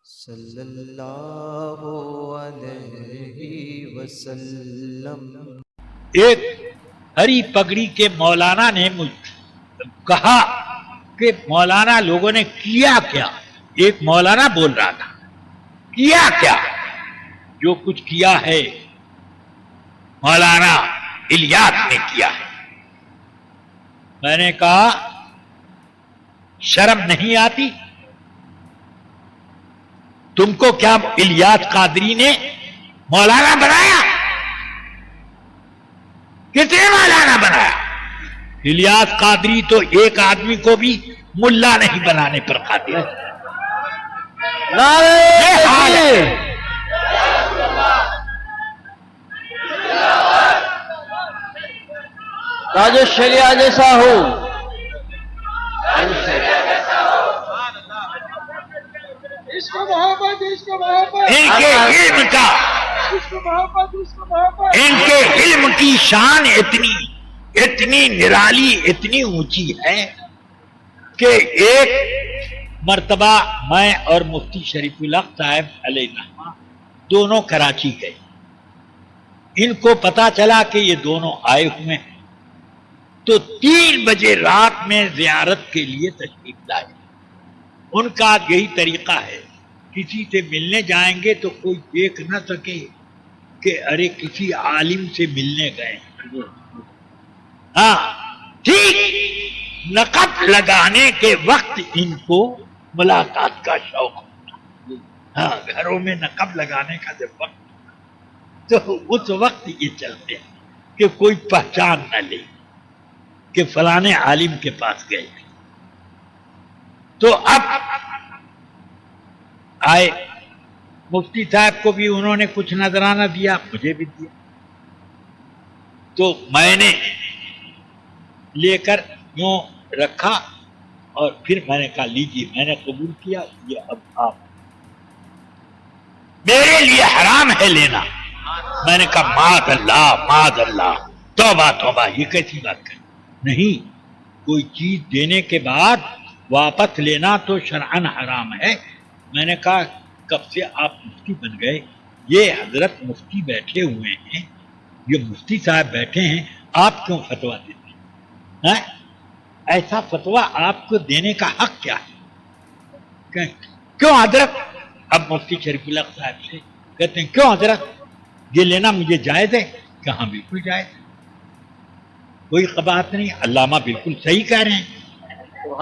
صلی اللہ علیہ وسلم۔ ایک ہری پگڑی کے مولانا نے کہا کہ مولانا لوگوں نے کیا کیا؟ ایک مولانا بول رہا تھا کیا کیا؟ جو کچھ کیا ہے مولانا الیاس نے کیا ہے۔ میں نے کہا شرم نہیں آتی تم کو؟ کیا الیاس قادری نے مولانا بنایا؟ کتنے مولانا بنایا؟ الیاس قادری تو ایک آدمی کو بھی ملا نہیں بنانے پر قادر ہے۔ تاج الشریعہ جیسا ہو، ان کے علم کی شان اتنی نرالی، اتنی اونچی ہے کہ ایک مرتبہ میں اور مفتی شریف الحق صاحب علیہ الرحمہ دونوں کراچی گئے۔ ان کو پتا چلا کہ یہ دونوں آئے ہوئے ہیں تو 3 بجے رات میں زیارت کے لیے تشریف لائے۔ ان کا یہی طریقہ ہے، کسی سے ملنے جائیں گے تو کوئی دیکھ نہ سکے کہ ارے کسی عالم سے ملنے گئے۔ ہاں ٹھیک نقب لگانے کے وقت ان کو ملاقات کا شوق ہوتا۔ ہاں گھروں میں نقب لگانے کا جب وقت تو اس وقت یہ چلتے ہیں کہ کوئی پہچان نہ لے کہ فلانے عالم کے پاس گئے۔ تو اب آئے، مفتی صاحب کو بھی انہوں نے کچھ نذرانہ دیا، مجھے بھی دیا۔ تو میں نے لے کر یوں رکھا اور پھر میں نے کہا لیجیے، میں نے قبول کیا، یہ اب آپ میرے لیے حرام ہے لینا۔ میں نے کہا معاذ اللہ، توبہ توبہ، یہ کیسی بات کر؟ نہیں، کوئی چیز دینے کے بعد واپس لینا تو شرعاً حرام ہے۔ میں نے کہا کب سے آپ مفتی بن گئے؟ یہ حضرت مفتی بیٹھے ہوئے ہیں، یہ مفتی صاحب بیٹھے ہیں، آپ کیوں فتویٰ دیتے ہیں؟ ایسا فتویٰ آپ کو دینے کا حق کیا ہے؟ کیوں حضرت؟ اب مفتی شریف الحق صاحب سے کہتے ہیں کیوں حضرت یہ لینا مجھے جائز ہے؟ کہاں بالکل جائز ہے، کوئی قباحت نہیں، علامہ بالکل صحیح کہہ رہے ہیں۔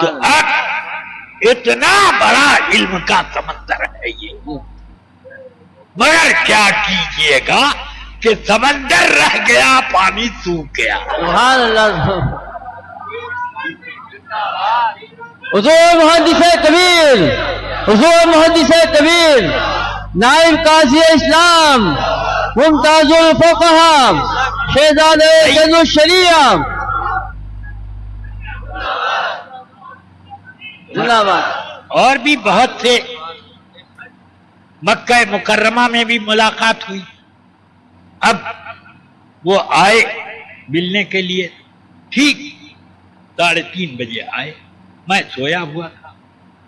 تو اب اتنا بڑا علم کا سمندر ہے یہ، مگر کیا کیجئے گا کہ سمندر رہ گیا، پانی سوکھ گیا۔ سبحان اللہ۔ حضور محدث کبیر، حضور محدث کبیر، نائب قاضی اسلام، ممتاز الفقہا، شہزادہ جز الشریعہ، زندہ باد۔ اور بھی بہت سے، مکہ مکرمہ میں بھی ملاقات ہوئی۔ اب وہ آئے ملنے کے لیے، ٹھیک 3:30 بجے آئے، میں سویا ہوا تھا۔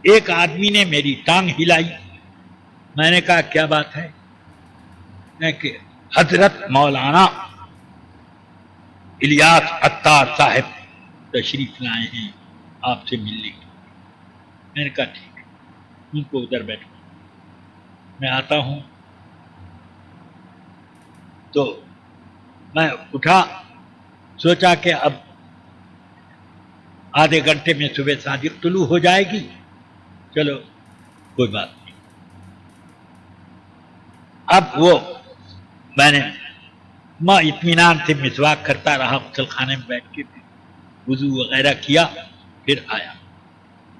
ایک آدمی نے میری ٹانگ ہلائی، میں نے کہا کیا بات ہے؟ کہ حضرت مولانا الیاس عطار صاحب تشریف لائے ہیں آپ سے ملنے کے۔ میں نے کہا ٹھیک ہے، ان کو ادھر بیٹھو، میں آتا ہوں۔ تو میں اٹھا، سوچا کہ اب آدھے گھنٹے میں صبح صادق طلوع ہو جائے گی، چلو کوئی بات نہیں۔ اب وہ میں نے اطمینان سے مسواک کرتا رہا، غسل خانے میں بیٹھ کے وضو وغیرہ کیا، پھر آیا۔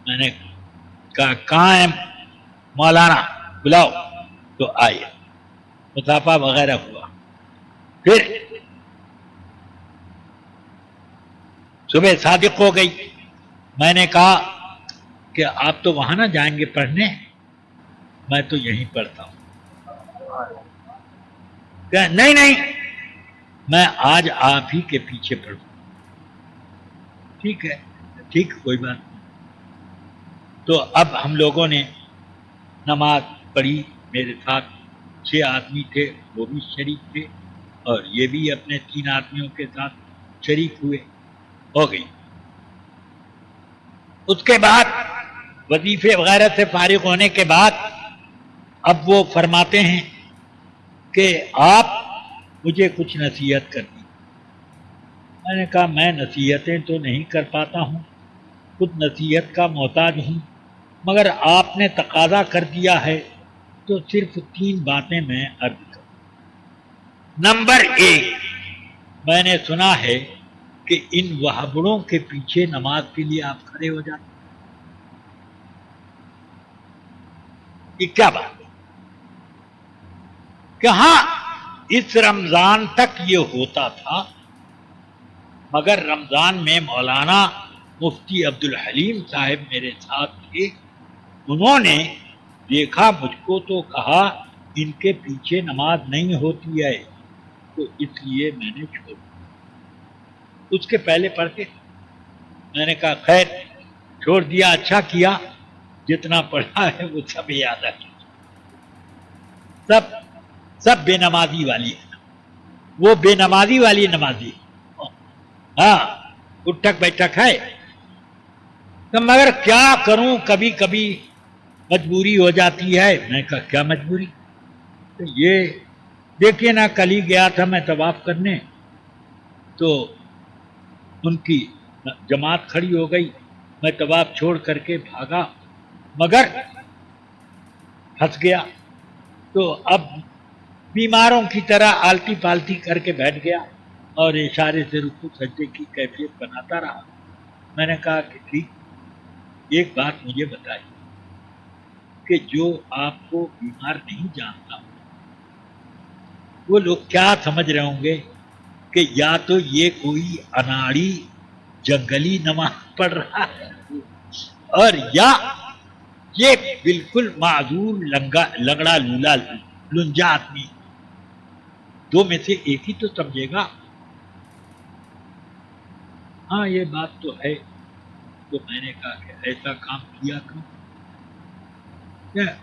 میں نے کہا کہاں ہے مولانا، بلاؤ، تو آئے، مصافحہ وغیرہ ہوا۔ پھر صبح صادق ہو گئی، میں نے کہا کہ آپ تو وہاں نہ جائیں گے پڑھنے، میں تو یہیں پڑھتا ہوں۔ کہ نہیں، میں آج آپ ہی کے پیچھے پڑھوں۔ ٹھیک ہے، ٹھیک، کوئی بات نہیں۔ تو اب ہم لوگوں نے نماز پڑھی، میرے ساتھ 6 آدمی تھے، وہ بھی شریک تھے، اور یہ بھی اپنے 3 آدمیوں کے ساتھ شریک ہوئے، ہو گئی۔ اس کے بعد وظیفے وغیرہ سے فارغ ہونے کے بعد اب وہ فرماتے ہیں کہ آپ مجھے کچھ نصیحت کر دی۔ میں نے کہا میں نصیحتیں تو نہیں کر پاتا ہوں، خود نصیحت کا محتاج ہوں، مگر آپ نے تقاضا کر دیا ہے تو صرف 3 باتیں میں عرض کروں۔ نمبر 1، میں نے سنا ہے کہ ان وہابڑوں کے پیچھے نماز کے لیے آپ کھڑے ہو جاتے ہیں۔ یہ کیا بات ہے؟ کہ ہاں اس رمضان تک یہ ہوتا تھا، مگر رمضان میں مولانا مفتی عبدالحلیم صاحب میرے ساتھ تھے، انہوں نے دیکھا مجھ کو تو کہا ان کے پیچھے نماز نہیں ہوتی ہے، تو اس لیے میں نے چھوڑ دیا۔ اس کے پہلے پڑھتے، میں نے کہا خیر چھوڑ دیا، اچھا کیا، جتنا پڑھا ہے وہ سب یاد آ گیا، سب بے نمازی والی ہے، وہ بے نمازی والی نمازی، ہاں اٹھک بیٹھک ہے، تو مگر کیا کروں، کبھی کبھی مجبوری ہو جاتی ہے۔ میں کہا کیا مجبوری؟ تو یہ دیکھیے نا، کل ہی گیا تھا میں طواف کرنے، تو ان کی جماعت کھڑی ہو گئی، میں طواف چھوڑ کر کے بھاگا، مگر پھنس گیا، تو اب بیماروں کی طرح آلتی پالتی کر کے بیٹھ گیا اور اشارے سے رکوع سجدے کی کیفیت بناتا رہا۔ میں نے کہا کہ ٹھیک، ایک بات مجھے بتائیے کہ جو آپ کو بیمار نہیں جانتا، وہ لوگ کیا سمجھ رہے ہوں گے کہ یا تو یہ کوئی اناڑی جنگلی نماز پڑھ رہا ہے، اور یا یہ بالکل معذور لنگڑا لولا لنجا آدمی، دو میں سے ایک ہی تو سمجھے گا۔ ہاں یہ بات تو ہے، تو میں نے کہا کہ ایسا کام کیا کروں،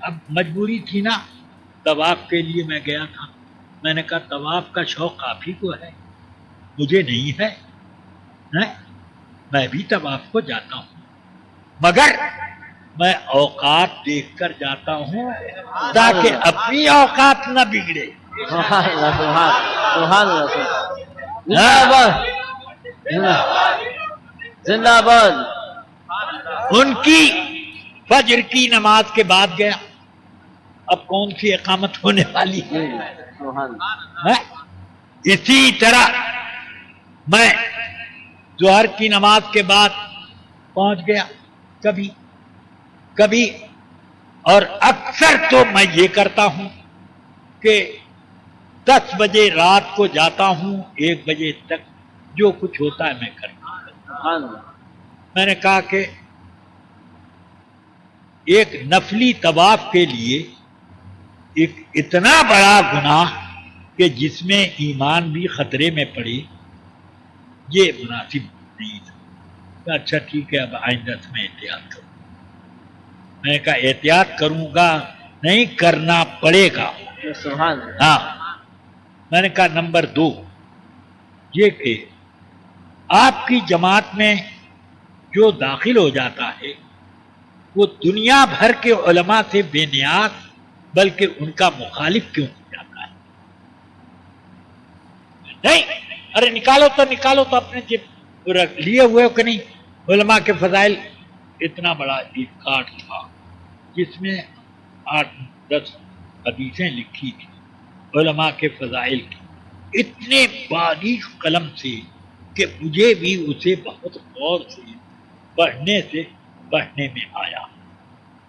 اب مجبوری تھی نا، طواف کے لیے میں گیا تھا، میں نے کہا طواف کا شوق آپ ہی کو ہے، مجھے نہیں ہے، میں بھی طواف کو جاتا ہوں، مگر میں اوقات دیکھ کر جاتا ہوں تاکہ اپنی اوقات نہ بگڑے۔ سبحان اللہ، سبحان اللہ، زندہ باد، زندہ باد۔ ان کی فجر کی نماز کے بعد گیا، اب کون سی اقامت ہونے والی ہے؟ اسی طرح میں ظہر کی نماز کے بعد پہنچ گیا، کبھی اور اکثر تو میں یہ کرتا ہوں کہ 10 بجے رات کو جاتا ہوں، 1 بجے تک جو کچھ ہوتا ہے میں کرتا ہوں۔ میں نے کہا کہ ایک نفلی طواف کے لیے ایک اتنا بڑا گناہ کہ جس میں ایمان بھی خطرے میں پڑے، یہ مناسب نہیں تھا۔ اچھا ٹھیک ہے، اب آئندہ سے میں احتیاط کروں۔ میں نے کہا احتیاط کروں گا نہیں، کرنا پڑے گا۔ ہاں، میں نے کہا نمبر 2 یہ کہ آپ کی جماعت میں جو داخل ہو جاتا ہے وہ دنیا بھر کے علماء سے بے نیاز، بلکہ ان کا مخالف کیوں ہو جاتا ہے؟ نہیں، ارے نکالو تو اپنے جب لیے ہوئے کہ نہیں۔ علماء کے فضائل اتنا بڑا ایک کارڈ تھا جس میں 8-10 حدیثیں لکھی تھی علماء کے فضائل کی، اتنے باریک قلم سے کہ مجھے بھی اسے بہت غور سے پڑھنے میں آیا۔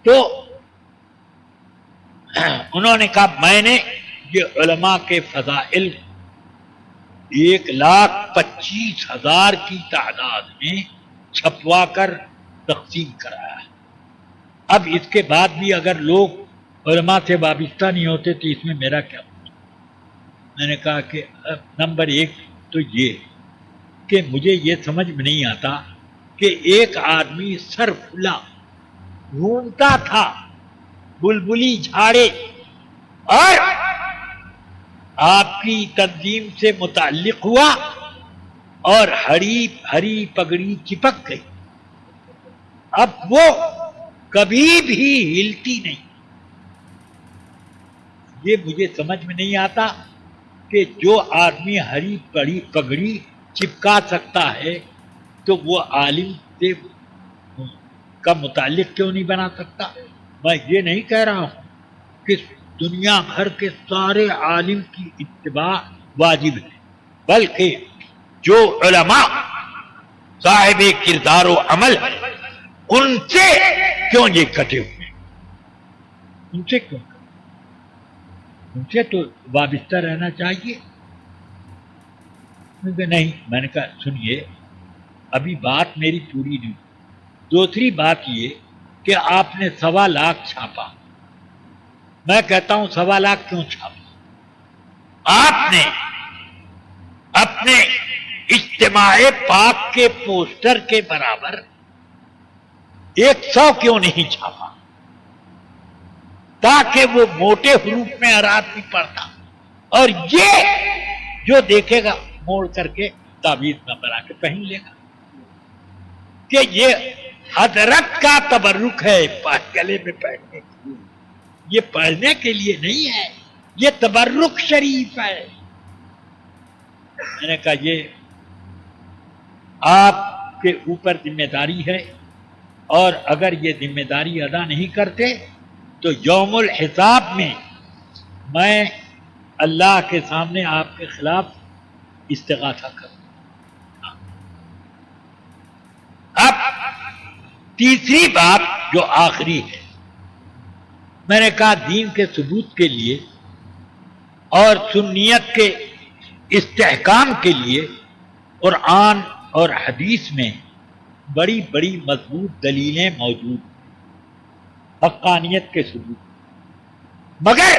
تو انہوں نے کہا میں نے یہ علماء کے فضائل 1,25,000 کی تعداد میں چھپوا کر تقسیم کرایا ہے۔ اب اس کے بعد بھی اگر لوگ علماء سے وابستہ نہیں ہوتے تو اس میں میرا کیا؟ میں نے کہا کہ نمبر 1 تو یہ کہ مجھے یہ سمجھ میں نہیں آتا کہ ایک آدمی سر کھلا گھومتا تھا بلبلی جھاڑے اور آپ کی تنظیم سے متعلق ہوا اور ہری پگڑی چپک گئی. اب وہ کبھی بھی ہلتی نہیں. یہ مجھے سمجھ میں نہیں آتا کہ جو آدمی ہری پگڑی چپکا سکتا ہے تو وہ عالم سے کا متعلق کیوں نہیں بنا سکتا. میں یہ نہیں کہہ رہا ہوں کہ دنیا بھر کے سارے عالم کی اتباع واجب ہے، بلکہ جو علماء صاحب کردار و عمل ان سے کیوں یہ کٹے ہوئے، ان سے کیوں، ان سے تو وابستہ رہنا چاہیے. نہیں، میں نے کہا سنیے ابھی بات میری پوری نہیں. دوسری بات یہ کہ آپ نے 1.25 لاکھ چھاپا. میں کہتا ہوں 1.25 لاکھ کیوں چھاپا؟ آپ نے اپنے اجتماع پاک کے پوسٹر کے برابر 100 کیوں نہیں چھاپا تاکہ وہ موٹے حروف میں ہر آدمی پڑھتا اور یہ جو دیکھے گا موڑ کر کے تعویذ نہ بنا کے پہن لے گا کہ یہ حضرت کا تبرک ہے گلے میں پہننے کے لیے. یہ پڑھنے کے لیے نہیں ہے، یہ تبرک شریف ہے. میں نے کہا یہ آپ کے اوپر ذمہ داری ہے اور اگر یہ ذمہ داری ادا نہیں کرتے تو یوم الحساب میں اللہ کے سامنے آپ کے خلاف استغاثہ کروں. اب تیسری بات جو آخری ہے، میں نے کہا دین کے ثبوت کے لیے اور سنیت کے استحکام کے لیے قرآن اور حدیث میں بڑی بڑی مضبوط دلیلیں موجود ہیں حقانیت کے ثبوت، مگر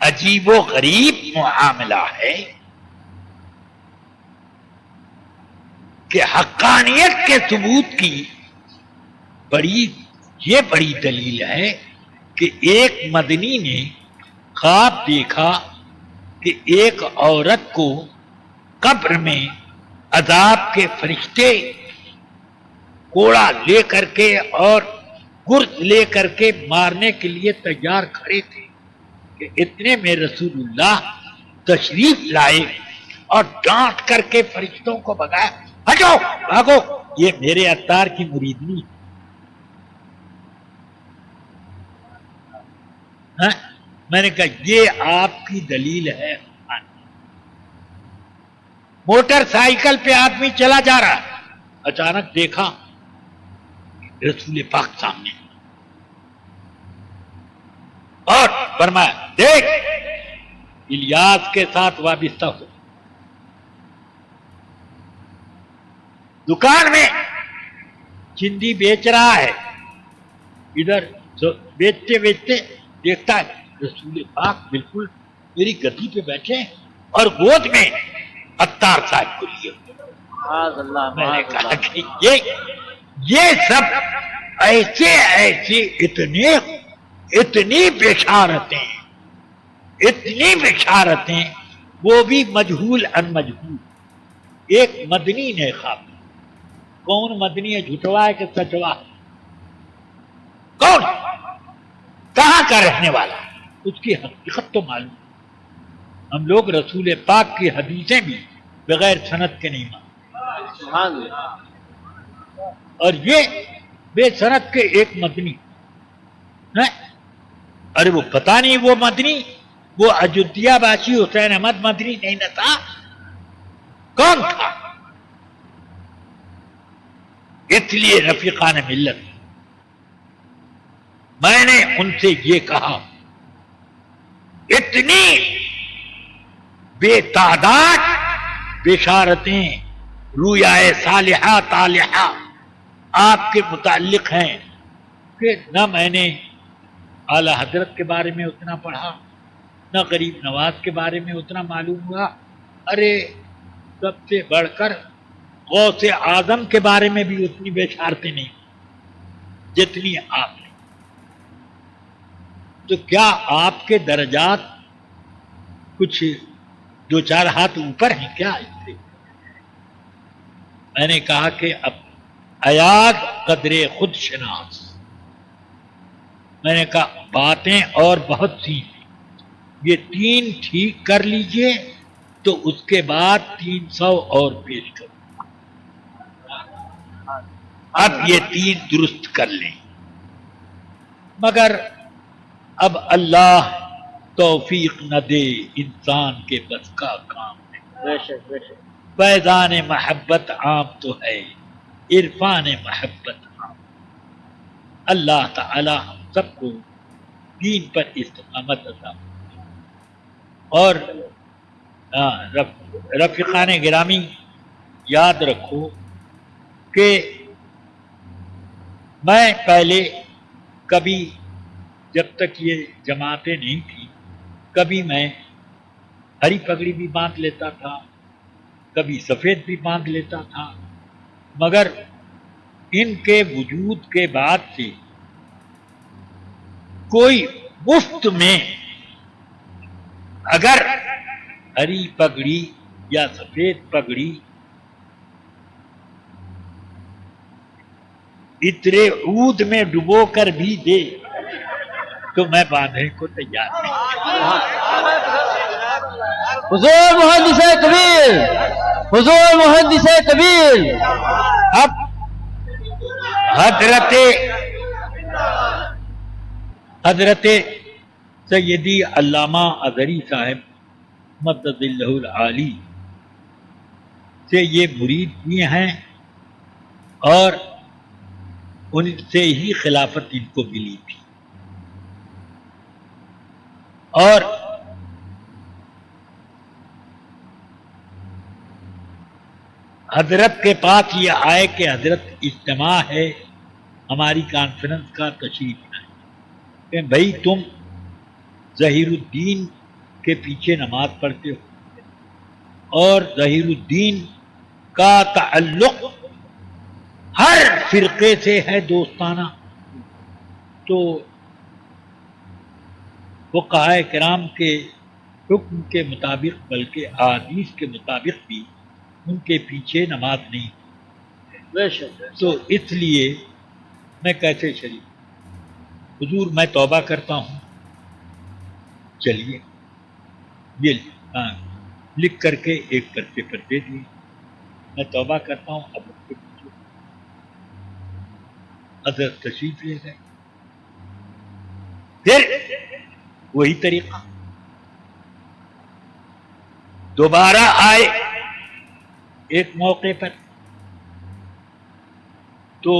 عجیب و غریب معاملہ ہے کہ حقانیت کے ثبوت کی یہ بڑی دلیل ہے کہ ایک مدنی نے خواب دیکھا کہ ایک عورت کو قبر میں عذاب کے فرشتے کوڑا لے کر کے اور گرز لے کر کے مارنے کے لیے تیار کھڑے تھے کہ اتنے میں رسول اللہ تشریف لائے اور ڈانٹ کر کے فرشتوں کو بگایا، ہٹو بھاگو، یہ میرے عطار کی مریدنی ہے. میں نے کہا یہ آپ کی دلیل ہے. موٹر سائیکل پہ آدمی چلا جا رہا ہے، اچانک دیکھا رسول پاک سامنے اور فرمایا دیکھ الیاس کے ساتھ وابستہ ہو. دکان میں چندی بیچ رہا ہے، ادھر بیچتے بیچتے دیکھتا ہے رسول پاک بالکل میری گدی پہ بیٹھے ہیں اور گود میں عطار صاحب کو لیے. میں نے کہا کہ یہ سب ایسے اتنی بشارتیں وہ بھی مجہول ان مجہول. ایک مدنی نے خواب، کون مدنی ہے، جھوٹوا ہے کہ سچوا، کون کہاں کا رہنے والا، اس کی حقیقت تو معلوم. ہم لوگ رسول پاک کی حدیثیں بھی بغیر سند کے نہیں مانتے، اور یہ بے سند کے ایک مدنی ہے. ارے وہ پتہ نہیں وہ مدنی، وہ اجودھیا باسی حسین احمد مدنی نہیں نہ تھا، کون تھا؟ اس لیے رفیقان ملت میں نے ان سے یہ کہا اتنی بے تعداد بشارتیں رویائے صالحہ طالحہ آپ کے متعلق ہیں کہ نہ میں نے اعلی حضرت کے بارے میں اتنا پڑھا، نہ غریب نواز کے بارے میں اتنا معلوم ہوا. ارے سب سے بڑھ کر غوث اعظم کے بارے میں بھی اتنی بشارتیں نہیں جتنی آپ نے. تو کیا آپ کے درجات کچھ 2-4 ہاتھ اوپر ہیں کیا اس سے؟ میں نے کہا کہ اب ایاز قدر خود شناس، میں نے کہا باتیں اور بہت سی، یہ 3 ٹھیک کر لیجئے تو اس کے بعد 300 اور پیش کرو، اب یہ 3 درست کر لیں۔ مگر اب اللہ توفیق نہ دے، انسان کے بس کا کام ہے۔ بے شک بے شک۔ فیضان محبت عام تو ہے، عرفان محبت عام۔ اللہ تعالی ہم سب کو دین پر استقامت عطا فرمائے۔ اور رفیقان گرامی یاد رکھو کہ میں پہلے کبھی جب تک یہ جماعتیں نہیں تھیں، کبھی میں ہری پگڑی بھی باندھ لیتا تھا، کبھی سفید بھی باندھ لیتا تھا، مگر ان کے وجود کے بعد سے کوئی مفت میں اگر ہری پگڑی یا سفید پگڑی اترے عود میں ڈبو کر بھی دے تو میں باندھنے کو تیار نہیں۔ حضور محدث کبیر، حضور محدث کبیر۔ اب حضرت سیدی علامہ اظہری صاحب مدد اللہ العالی سے یہ مرید بھی ہیں اور ان سے ہی خلافت ان کو ملی تھی، اور حضرت کے پاس یہ آئے کہ حضرت اجتماع ہے ہماری کانفرنس کا، تشریف لائیں کہ بھائی تم ظہیر الدین کے پیچھے نماز پڑھتے ہو اور ظہیر الدین کا تعلق ہر فرقے سے ہے دوستانہ، تو فقہاء کرام کے حکم کے مطابق بلکہ احادیث کے مطابق بھی ان کے پیچھے نماز نہیں، بے شک۔ تو اس لیے میں کیسے شریک؟ حضور میں توبہ کرتا ہوں، چلیے یہ لکھ کر کے ایک پرچے پر دے دیے، میں توبہ کرتا ہوں، اب اس کے پیچھے حضرت تشریف لے گئے۔ پھر وہی طریقہ دوبارہ آئے ایک موقع پر، تو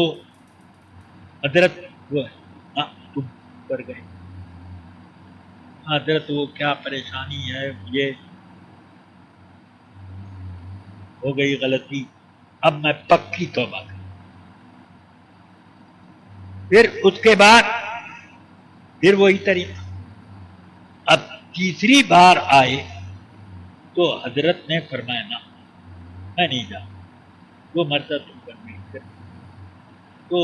حضرت وہ تم پر گئے، حضرت وہ کیا پریشانی ہے، یہ ہو گئی غلطی، اب میں پکی توبہ کروں۔ پھر اس کے بعد پھر وہی طریقہ، اب تیسری بار آئے تو حضرت نے فرمایا نہ میں نہیں جاؤں، وہ مرتا تم پر نہیں کر، تو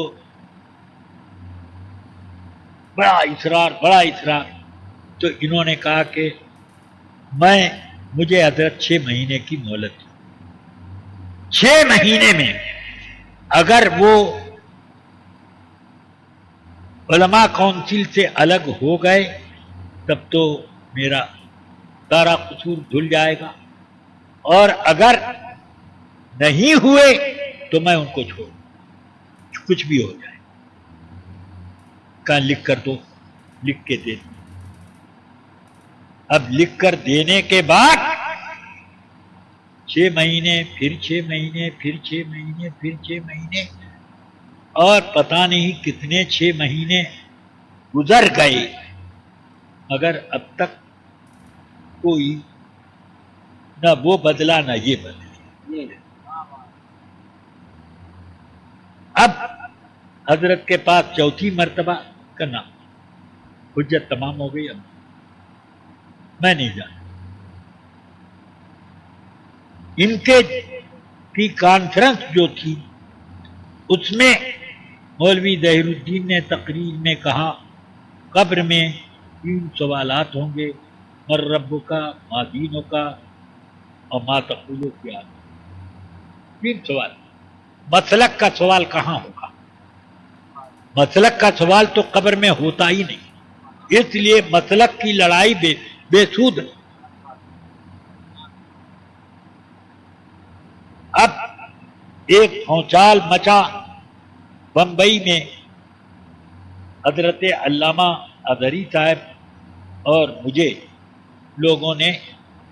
بڑا اصرار، تو انہوں نے کہا کہ مجھے حضرت 6 مہینے کی مہلت، 6 مہینے میں اگر وہ علماء کونسل سے الگ ہو گئے تب تو میرا سارا قصور دھل جائے گا، اور اگر نہیں ہوئے تو میں ان کو چھوڑ، کچھ بھی ہو جائے، کہاں لکھ کر دو، لکھ کے دے دو۔ اب لکھ کر دینے کے بعد 6 مہینے، پھر 6 مہینے، پھر 6 مہینے، پھر 6 مہینے، اور پتہ نہیں کتنے 6 مہینے گزر گئے، مگر اب تک کوئی نہ وہ بدلا نہ یہ بدلی۔ اب حضرت کے پاس چوتھی مرتبہ کرنا، حجت تمام ہو گئی، اب میں نہیں جانا۔ ان کے کی کانفرنس جو تھی اس میں مولوی ظہیر الدین نے تقریر میں کہا قبر میں 3 سوالات ہوں گے، مر رب کا، ما دینوں کا، اور ما تقولو کیا. 3 سوال. مسلک کا سوال کہاں ہوگا؟ مسلک کا سوال تو قبر میں ہوتا ہی نہیں، اس لیے مسلک کی لڑائی بے سود ہے. اب ایک بھونچال مچا بمبئی میں. حضرت علامہ اظہری صاحب اور مجھے لوگوں نے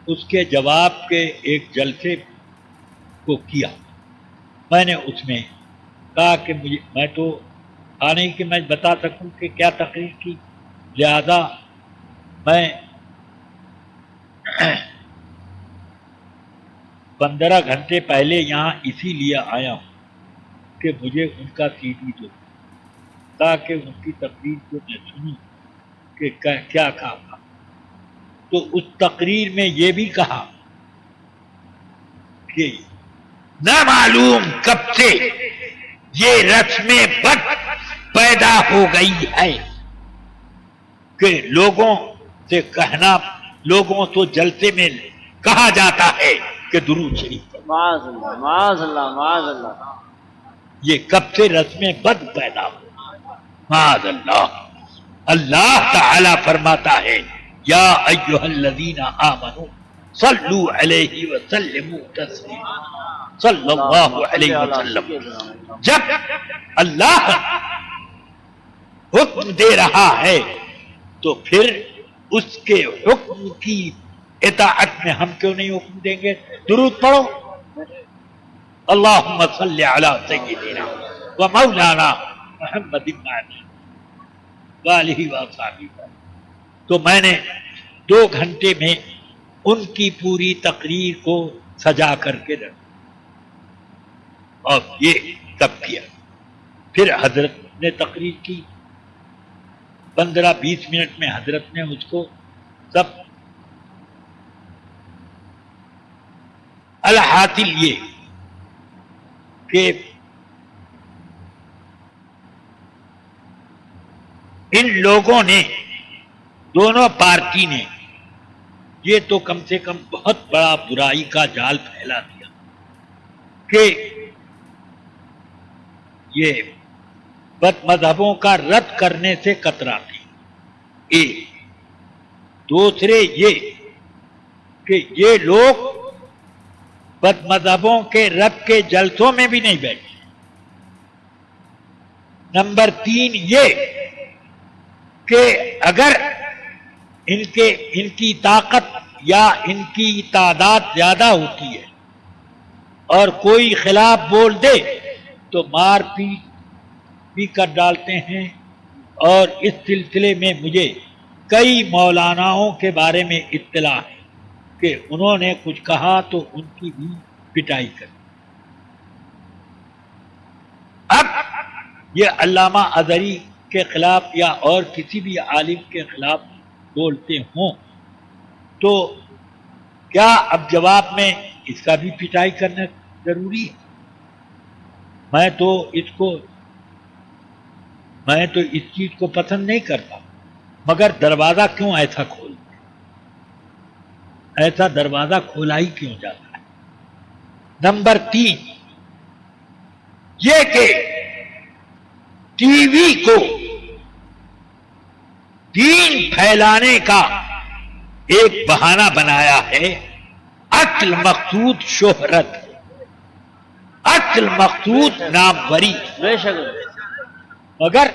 اس کے جواب کے ایک جلسے کو کیا. میں نے اس میں کہا کہ میں تو نہیں کہ میں بتا سکوں کہ کیا تقریر کی، لہذا میں 15 گھنٹے پہلے یہاں اسی لیے آیا ہوں کہ مجھے ان کا سی ڈی دو تاکہ ان کی تقریر کو میں سنوں کہ کیا کہا تھا. تو اس تقریر میں یہ بھی کہا کہ نہ معلوم کب سے یہ رسم بد پیدا ہو گئی ہے کہ لوگوں سے کہنا، لوگوں تو جلسے میں کہا جاتا ہے کہ درود شریف پڑھو. معاذ اللہ معاذ اللہ معاذ اللہ. یہ کب سے رسم بد پیدا ہو؟ معاذ اللہ. اللہ تعالی فرماتا ہے یا ایھا الذین آمنوا صلوا علیہ وسلموا تسلیما. صلی اللہ علیہ وسلم. جب اللہ حکم دے رہا ہے تو پھر اس کے حکم کی اطاعت میں ہم کیوں نہیں حکم دیں گے؟ درود پڑھو. اللہم صلی علی سیدنا و مولانا محمد وآلہ وصحبہ. تو میں نے 2 گھنٹے میں ان کی پوری تقریر کو سجا کر کے رکھا اور یہ تب کیا. پھر حضرت نے تقریر کی 15-20 منٹ میں. حضرت نے اس کو سب الحاصل یہ کہ ان لوگوں نے، دونوں پارٹی نے، یہ تو کم سے کم بہت بڑا برائی کا جال پھیلا دیا کہ یہ بد مذہبوں کا رد کرنے سے کتراتے. ایک دوسرے یہ کہ یہ لوگ بد مذہبوں کے رد کے جلسوں میں بھی نہیں بیٹھے. نمبر 3 یہ کہ اگر ان کی طاقت یا ان کی تعداد زیادہ ہوتی ہے اور کوئی خلاف بول دے تو مار پیٹ بھی کر ڈالتے ہیں. اور اس سلسلے میں مجھے کئی مولاناؤں کے بارے میں اطلاع ہے کہ انہوں نے کچھ کہا تو ان کی بھی پٹائی کر. اب یہ علامہ اظہری کے خلاف یا اور کسی بھی عالم کے خلاف بولتے ہوں تو کیا اب جواب میں اس کا بھی پٹائی کرنا ضروری ہے؟ میں تو اس چیز کو پسند نہیں کرتا، مگر دروازہ کیوں ایسا کھولتا ہے؟ ایسا دروازہ کھولا ہی کیوں جاتا ہے؟ نمبر 3 یہ کہ ٹی وی کو دین پھیلانے کا ایک بہانہ بنایا ہے. اصل مقصود شہرت، اصل مقصود ناموری، بے شک مگر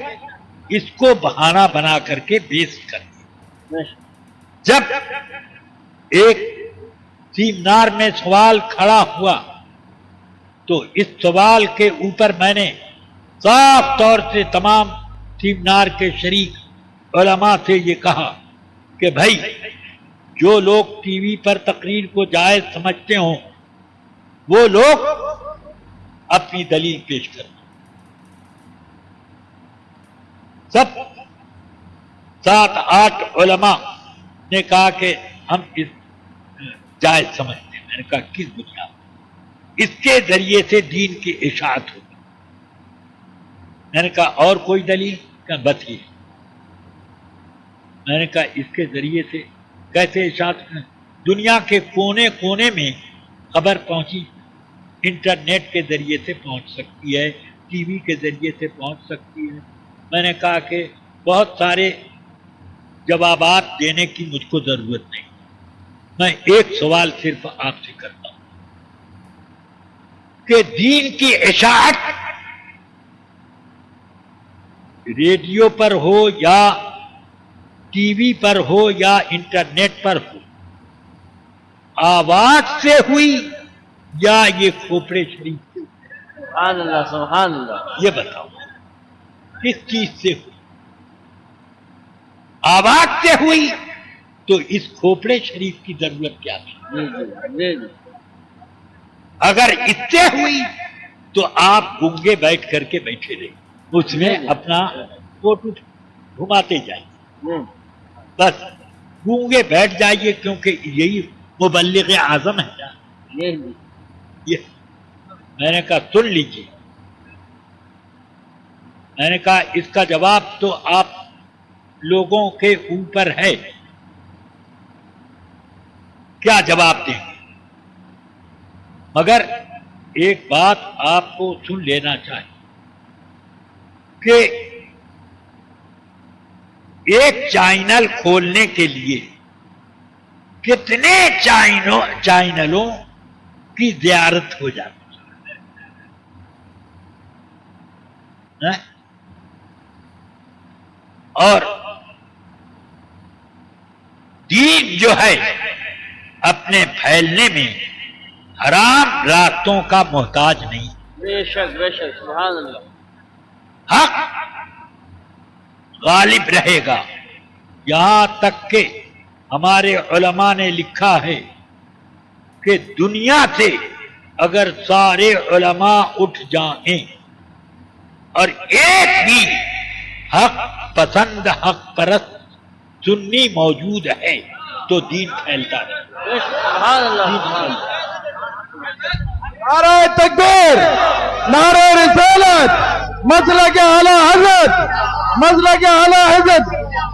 اس کو بہانہ بنا کر کے بیس کر دیا. جب ایک سیمینار میں سوال کھڑا ہوا تو اس سوال کے اوپر میں نے صاف طور سے تمام سیمینار کے شریک علماء سے یہ کہا کہ بھائی جو لوگ ٹی وی پر تقریر کو جائز سمجھتے ہوں وہ لوگ اپنی دلیل پیش کریں. سب 7-8 علماء نے کہا کہ ہم اس جائز سمجھتے ہیں. میں نے کہا کس بنیاد؟ اس کے ذریعے سے دین کی اشاعت ہوگی. میں نے کہا اور کوئی دلیل؟ کہ بس یہ. میں نے کہا اس کے ذریعے سے کیسے اشاعت کریں؟ دنیا کے کونے کونے میں خبر پہنچی، انٹرنیٹ کے ذریعے سے پہنچ سکتی ہے، ٹی وی کے ذریعے سے پہنچ سکتی ہے۔ میں نے کہا کہ بہت سارے جوابات دینے کی مجھ کو ضرورت نہیں، میں ایک سوال صرف آپ سے کرتا ہوں کہ دین کی اشاعت ریڈیو پر ہو یا ٹی وی پر ہو یا انٹرنیٹ پر ہو، آواز سے ہوئی یا یہ کھوپڑے شریف سے ہوئی؟ سبحان اللہ سبحان اللہ. یہ بتاؤ کس چیز سے ہوئی؟ آواز سے ہوئی تو اس کھوپڑے شریف کی ضرورت کیا تھی؟ جی جی جی. اگر اس سے ہوئی تو آپ گنگے بیٹھ کر کے بیٹھے رہے، اس میں اپنا فوٹو گھماتے جائیں، بس گونگے بیٹھ جائیے، کیونکہ یہی مبلغ اعظم ہے نا۔ جی جی. یہ میں نے کہا سن لیجیے، میں نے کہا اس کا جواب تو آپ لوگوں کے اوپر ہے، کیا جواب دیں گے؟ مگر ایک بات آپ کو سن لینا چاہیے کہ ایک چینل کھولنے کے لیے کتنے چینلوں کی زیارت ہو جاتی ہے، اور دین جو ہے اپنے پھیلنے میں حرام راستوں کا محتاج نہیں، بے شک سبحان اللہ. حق غالب رہے گا. یہاں تک کہ ہمارے علماء نے لکھا ہے کہ دنیا سے اگر سارے علماء اٹھ جائیں اور ایک بھی حق پسند حق پرست سنی موجود ہے تو دین پھیلتا ہے. سبحان اللہ سبحان اللہ. نعرہ تکبیر، نعرہ رسالت، مسلک اعلی حضرت، مسلک اعلی حضرت،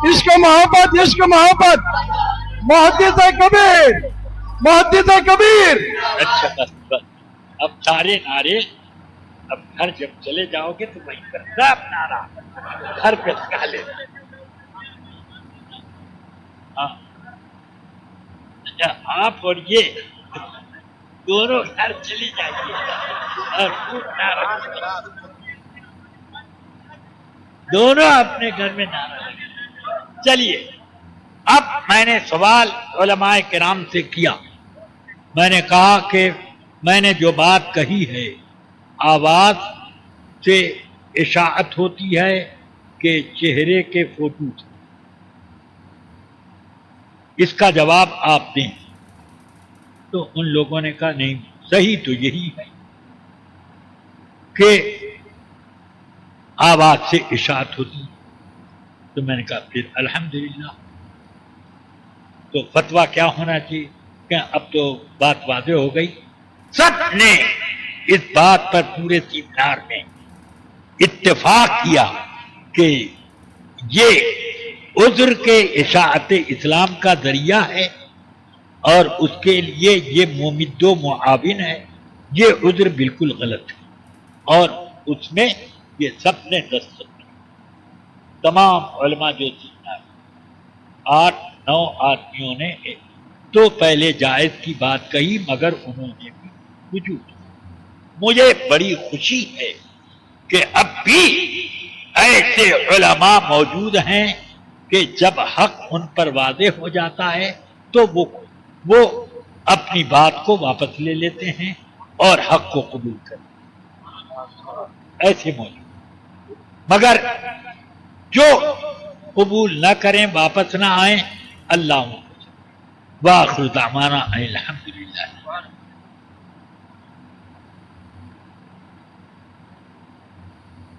عشق محبت، عشق محبت، محدث کبیر، محدث کبیر. اچھا بس اب سارے نعرے، اب گھر جب چلے جاؤ گے تو وہیں پر سب نعرہ گھر پہ لگا لینا. ہاں آپ اور یہ دونوں گھر چلی جائیے اور خوب نعرہ دونوں اپنے گھر میں نعرہ لگے. چلیے اب میں نے سوال علماء کرام سے کیا، میں نے کہا کہ میں نے جو بات کہی ہے آواز سے اشاعت ہوتی ہے کہ چہرے کے فوٹو سے، اس کا جواب آپ دیں. تو ان لوگوں نے کہا نہیں، صحیح تو یہی ہے کہ آواز سے اشاعت ہوتی. تو میں نے کہا پھر الحمدللہ. تو فتویٰ کیا ہونا چاہیے کہ اب تو بات واضح ہو گئی. سب نے اس بات پر پورے سیمینار میں اتفاق کیا کہ یہ عذر کے اشاعت اسلام کا ذریعہ ہے اور اس کے لیے یہ ممد و معاون ہے. یہ عذر بالکل غلط ہے اور اس میں یہ سب نے دستخط کی. تمام علماء جو سیمینار 8-9 آدمیوں نے تو پہلے جائز کی بات کہی، مگر انہوں نے بھی وجود. مجھے بڑی خوشی ہے کہ اب بھی ایسے علماء موجود ہیں کہ جب حق ان پر واضح ہو جاتا ہے تو وہ اپنی بات کو واپس لے لیتے ہیں اور حق کو قبول کرتے ہیں. ایسے موجود. مگر جو قبول نہ کریں، واپس نہ آئیں، اللہ واخر دعوانا الحمدللہ.